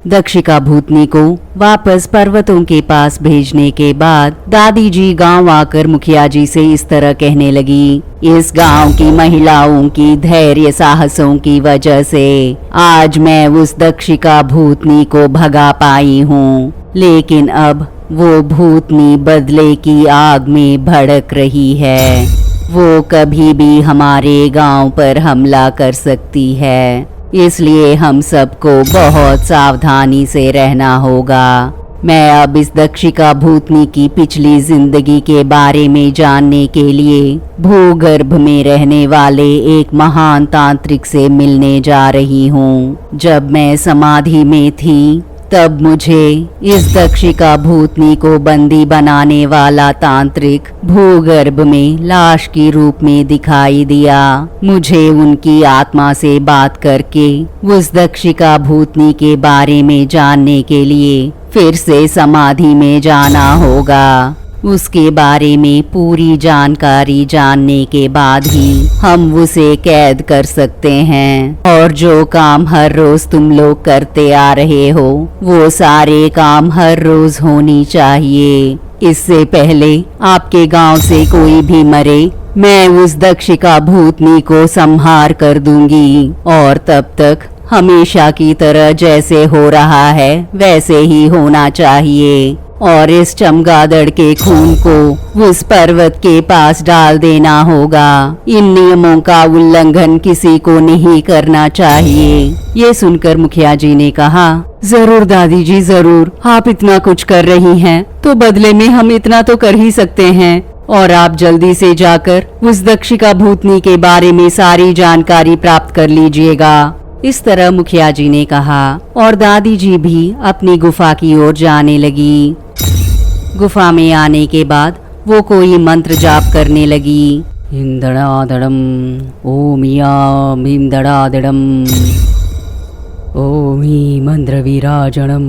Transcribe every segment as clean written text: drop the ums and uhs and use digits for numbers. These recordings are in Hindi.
दक्षिका भूतनी को वापस पर्वतों के पास भेजने के बाद दादी जी गांव आकर मुखिया जी से इस तरह कहने लगी, इस गांव की महिलाओं की धैर्य साहसों की वजह से आज मैं उस दक्षिका भूतनी को भगा पाई हूँ, लेकिन अब वो भूतनी बदले की आग में भड़क रही है। वो कभी भी हमारे गांव पर हमला कर सकती है, इसलिए हम सबको बहुत सावधानी से रहना होगा। मैं अब इस दक्षिका भूतनी की पिछली जिंदगी के बारे में जानने के लिए भूगर्भ में रहने वाले एक महान तांत्रिक से मिलने जा रही हूँ। जब मैं समाधि में थी तब मुझे इस दक्षिका भूतनी को बंदी बनाने वाला तांत्रिक भूगर्भ में लाश के रूप में दिखाई दिया। मुझे उनकी आत्मा से बात करके उस दक्षिका भूतनी के बारे में जानने के लिए फिर से समाधि में जाना होगा। उसके बारे में पूरी जानकारी जानने के बाद ही हम उसे कैद कर सकते हैं। और जो काम हर रोज तुम लोग करते आ रहे हो वो सारे काम हर रोज होनी चाहिए। इससे पहले आपके गांव से कोई भी मरे मैं उस दक्षिका भूतनी को संहार कर दूंगी, और तब तक हमेशा की तरह जैसे हो रहा है वैसे ही होना चाहिए। और इस चमगादड़ के खून को उस पर्वत के पास डाल देना होगा। इन नियमों का उल्लंघन किसी को नहीं करना चाहिए। ये सुनकर मुखिया जी ने कहा, जरूर दादी जी जरूर, आप इतना कुछ कर रही हैं तो बदले में हम इतना तो कर ही सकते हैं। और आप जल्दी से जाकर उस दक्षिका भूतनी के बारे में सारी जानकारी प्राप्त कर लीजिएगा। इस तरह मुखिया जी ने कहा और दादी जी भी अपनी गुफा की ओर जाने लगी। गुफा में आने के बाद वो कोई मंत्र जाप करने लगी। हिंदड़ादड़म ओम याम हिंदड़ादड़म ओम ही मंत्र विराजणम।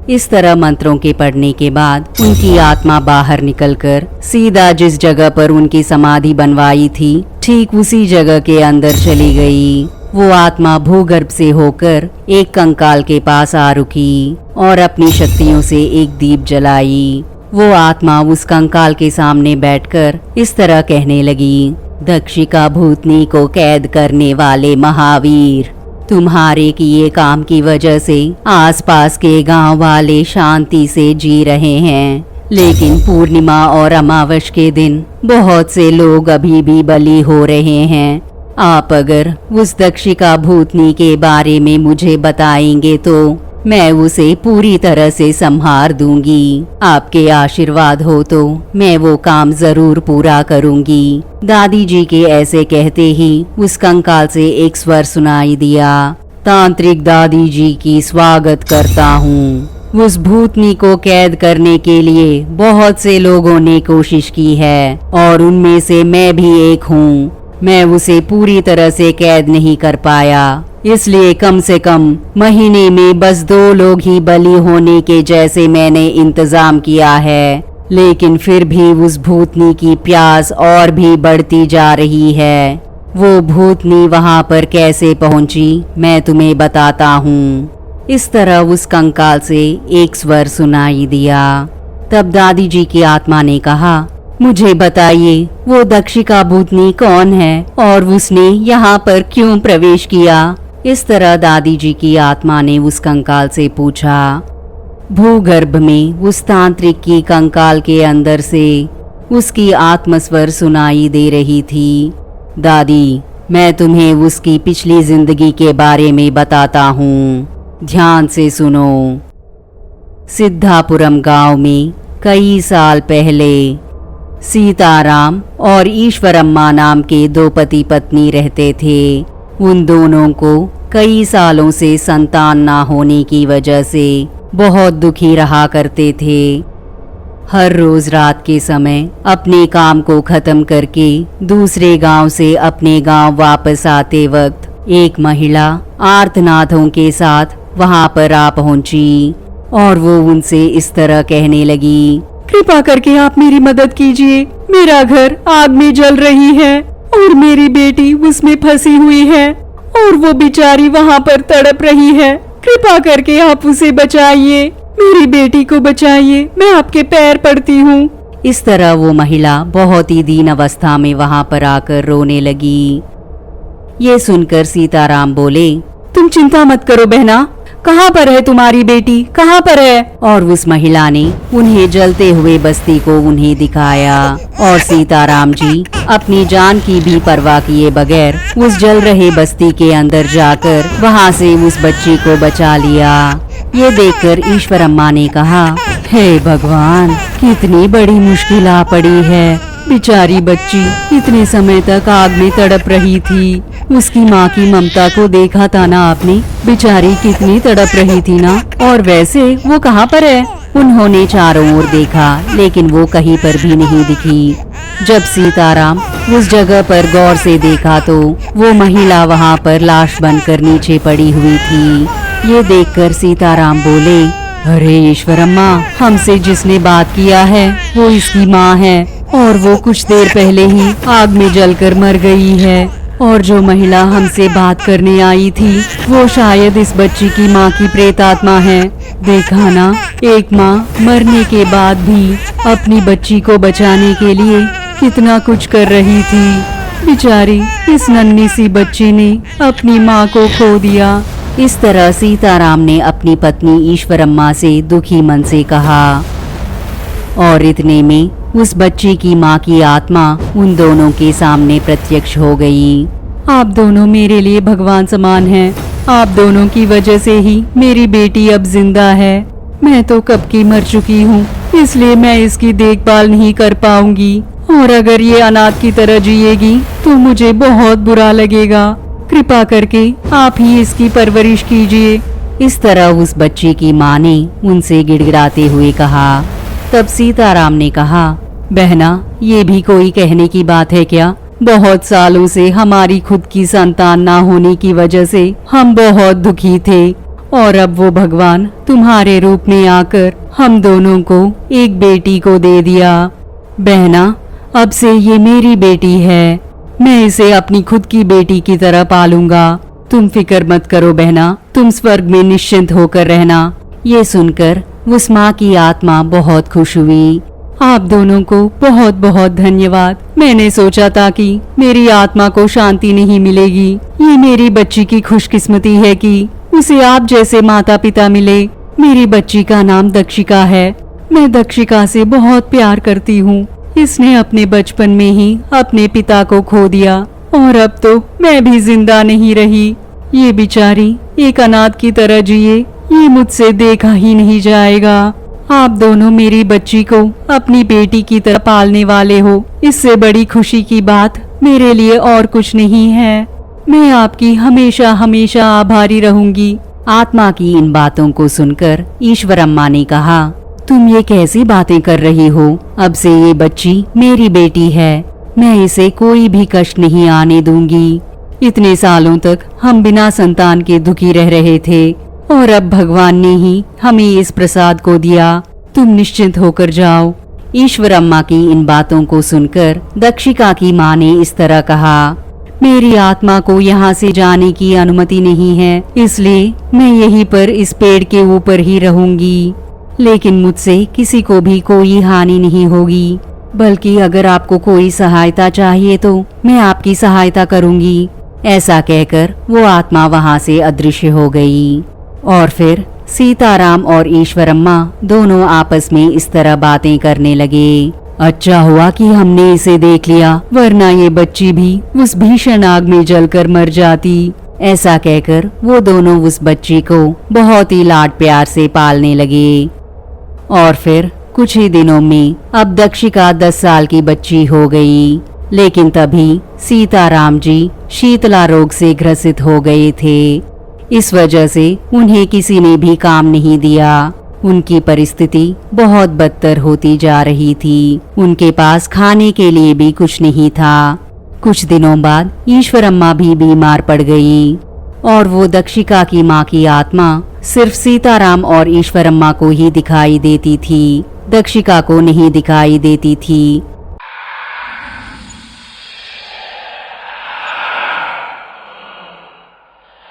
इस तरह मंत्रों के पढ़ने के बाद उनकी आत्मा बाहर निकलकर सीधा जिस जगह पर उनकी समाधि बनवाई थी ठीक उसी जगह के अंदर चली गई। वो आत्मा भूगर्भ से होकर एक कंकाल के पास आ रुकी और अपनी शक्तियों से एक दीप जलाई। वो आत्मा उस कंकाल के सामने बैठकर इस तरह कहने लगी, दक्षिका भूतनी को कैद करने वाले महावीर, तुम्हारे किए काम की वजह से आसपास के गांव वाले शांति से जी रहे हैं, लेकिन पूर्णिमा और अमावस के दिन बहुत से लोग अभी भी बलि हो रहे हैं। आप अगर उस दक्षिका भूतनी के बारे में मुझे बताएंगे तो मैं उसे पूरी तरह से संहार दूंगी। आपके आशीर्वाद हो तो मैं वो काम जरूर पूरा करूंगी। दादी जी के ऐसे कहते ही उस कंकाल से एक स्वर सुनाई दिया, तांत्रिक दादी जी की स्वागत करता हूँ। उस भूतनी को कैद करने के लिए बहुत से लोगों ने कोशिश की है और उनमें से मैं भी एक हूँ। मैं उसे पूरी तरह से कैद नहीं कर पाया, इसलिए कम से कम महीने में बस 2 लोग ही बलि होने के जैसे मैंने इंतजाम किया है। लेकिन फिर भी उस भूतनी की प्यास और भी बढ़ती जा रही है। वो भूतनी वहां पर कैसे पहुंची मैं तुम्हें बताता हूँ। इस तरह उस कंकाल से एक स्वर सुनाई दिया। तब दादी जी की आत्मा ने कहा, मुझे बताइए वो दक्षिका भूतनी कौन है और उसने यहाँ पर क्यों प्रवेश किया। इस तरह दादी जी की आत्मा ने उस कंकाल से पूछा। भूगर्भ में उस तांत्रिक की कंकाल के अंदर से उसकी आत्मस्वर सुनाई दे रही थी, दादी मैं तुम्हें उसकी पिछली जिंदगी के बारे में बताता हूँ, ध्यान से सुनो। सिद्धापुरम गांव में कई साल पहले सीताराम और ईश्वरम्मा नाम के 2 पति पत्नी रहते थे। उन दोनों को कई सालों से संतान ना होने की वजह से बहुत दुखी रहा करते थे। हर रोज रात के समय अपने काम को खत्म करके दूसरे गांव से अपने गांव वापस आते वक्त एक महिला आर्तनादों के साथ वहां पर आ पहुंची और वो उनसे इस तरह कहने लगी, कृपा करके आप मेरी मदद कीजिए। मेरा घर आग में जल रही है और मेरी बेटी उसमें फंसी हुई है और वो बेचारी वहाँ पर तड़प रही है। कृपा करके आप उसे बचाइए, मेरी बेटी को बचाइए, मैं आपके पैर पड़ती हूँ। इस तरह वो महिला बहुत ही दीन अवस्था में वहाँ पर आकर रोने लगी। ये सुनकर सीताराम बोले, तुम चिंता मत करो बहना, कहाँ पर है तुम्हारी बेटी, कहाँ पर है? और उस महिला ने उन्हें जलते हुए बस्ती को उन्हें दिखाया और सीताराम जी अपनी जान की भी परवाह किए बगैर उस जल रहे बस्ती के अंदर जाकर वहाँ से उस बच्ची को बचा लिया। ये देखकर ईश्वरम्मा ने कहा, हे भगवान, कितनी बड़ी मुश्किल आ पड़ी है। बेचारी बच्ची इतने समय तक आग में तड़प रही थी। उसकी माँ की ममता को देखा था ना आपने, बेचारी कितनी तड़प रही थी ना। और वैसे वो कहाँ पर है? उन्होंने चारों ओर देखा लेकिन वो कहीं पर भी नहीं दिखी। जब सीताराम उस जगह पर गौर से देखा तो वो महिला वहाँ पर लाश बनकर नीचे पड़ी हुई थी। ये देखकर सीताराम बोले, अरे ईश्वरम्मा, हमसे जिसने बात किया है वो इसकी माँ है और वो कुछ देर पहले ही आग में जलकर मर गई है। और जो महिला हमसे बात करने आई थी वो शायद इस बच्ची की माँ की प्रेतात्मा है। देखा ना, एक माँ मरने के बाद भी अपनी बच्ची को बचाने के लिए कितना कुछ कर रही थी। बेचारी इस नन्ही सी बच्ची ने अपनी माँ को खो दिया। इस तरह सीताराम ने अपनी पत्नी ईश्वरम्मा से दुखी मन से कहा और इतने में उस बच्ची की माँ की आत्मा उन दोनों के सामने प्रत्यक्ष हो गई। आप दोनों मेरे लिए भगवान समान हैं। आप दोनों की वजह से ही मेरी बेटी अब जिंदा है। मैं तो कब की मर चुकी हूँ, इसलिए मैं इसकी देखभाल नहीं कर पाऊंगी और अगर ये अनाथ की तरह जिएगी तो मुझे बहुत बुरा लगेगा। कृपा करके आप ही इसकी परवरिश कीजिए। इस तरह उस बच्ची की माँ ने उनसे गिड़गिड़ाते हुए कहा। तब सीताराम ने कहा, बहना, ये भी कोई कहने की बात है क्या? बहुत सालों से हमारी खुद की संतान ना होने की वजह से हम बहुत दुखी थे और अब वो भगवान तुम्हारे रूप में आकर हम दोनों को एक बेटी को दे दिया। बहना, अब से ये मेरी बेटी है, मैं इसे अपनी खुद की बेटी की तरह पालूंगा। तुम फिक्र मत करो बहना, तुम स्वर्ग में निश्चिंत होकर रहना। ये सुनकर उस माँ की आत्मा बहुत खुश हुई। आप दोनों को बहुत बहुत धन्यवाद। मैंने सोचा था कि मेरी आत्मा को शांति नहीं मिलेगी। ये मेरी बच्ची की खुशकिस्मती है कि उसे आप जैसे माता पिता मिले। मेरी बच्ची का नाम दक्षिका है। मैं दक्षिका से बहुत प्यार करती हूँ। इसने अपने बचपन में ही अपने पिता को खो दिया और अब तो मैं भी जिंदा नहीं रही। ये बेचारी एक अनाथ की तरह जिए, ये मुझसे देखा ही नहीं जाएगा। आप दोनों मेरी बच्ची को अपनी बेटी की तरह पालने वाले हो। इससे बड़ी खुशी की बात मेरे लिए और कुछ नहीं है। मैं आपकी हमेशा हमेशा आभारी रहूंगी। आत्मा की इन बातों को सुनकर ईश्वरम्मा ने कहा, तुम ये कैसी बातें कर रही हो? अब से ये बच्ची मेरी बेटी है। मैं इसे कोई भी कष्ट नहीं आने दूंगी। इतने सालों तक हम बिना संतान के दुखी रह रहे थे और अब भगवान ने ही हमें इस प्रसाद को दिया। तुम निश्चिंत होकर जाओ। ईश्वरम्मा की इन बातों को सुनकर दक्षिका की माँ ने इस तरह कहा, मेरी आत्मा को यहाँ से जाने की अनुमति नहीं है, इसलिए मैं यहीं पर इस पेड़ के ऊपर ही रहूंगी। लेकिन मुझसे किसी को भी कोई हानि नहीं होगी, बल्कि अगर आपको कोई सहायता चाहिए तो मैं आपकी सहायता करूंगी। ऐसा कहकर वो आत्मा वहाँ से अदृश्य हो गई। और फिर सीताराम और ईश्वरम्मा दोनों आपस में इस तरह बातें करने लगे। अच्छा हुआ कि हमने इसे देख लिया, वरना ये बच्ची भी उस भीषण आग में जलकर मर जाती। ऐसा कहकर वो दोनों उस बच्ची को बहुत ही लाड प्यार से पालने लगे। और फिर कुछ ही दिनों में अब दक्षिका 10 साल की बच्ची हो गई। लेकिन तभी सीताराम जी शीतला रोग से ग्रसित हो गए थे। इस वजह से उन्हें किसी ने भी काम नहीं दिया। उनकी परिस्थिति बहुत बदतर होती जा रही थी। उनके पास खाने के लिए भी कुछ नहीं था। कुछ दिनों बाद ईश्वरम्मा भी बीमार पड़ गई और वो दक्षिका की माँ की आत्मा सिर्फ सीताराम और ईश्वरम्मा को ही दिखाई देती थी, दक्षिका को नहीं दिखाई देती थी।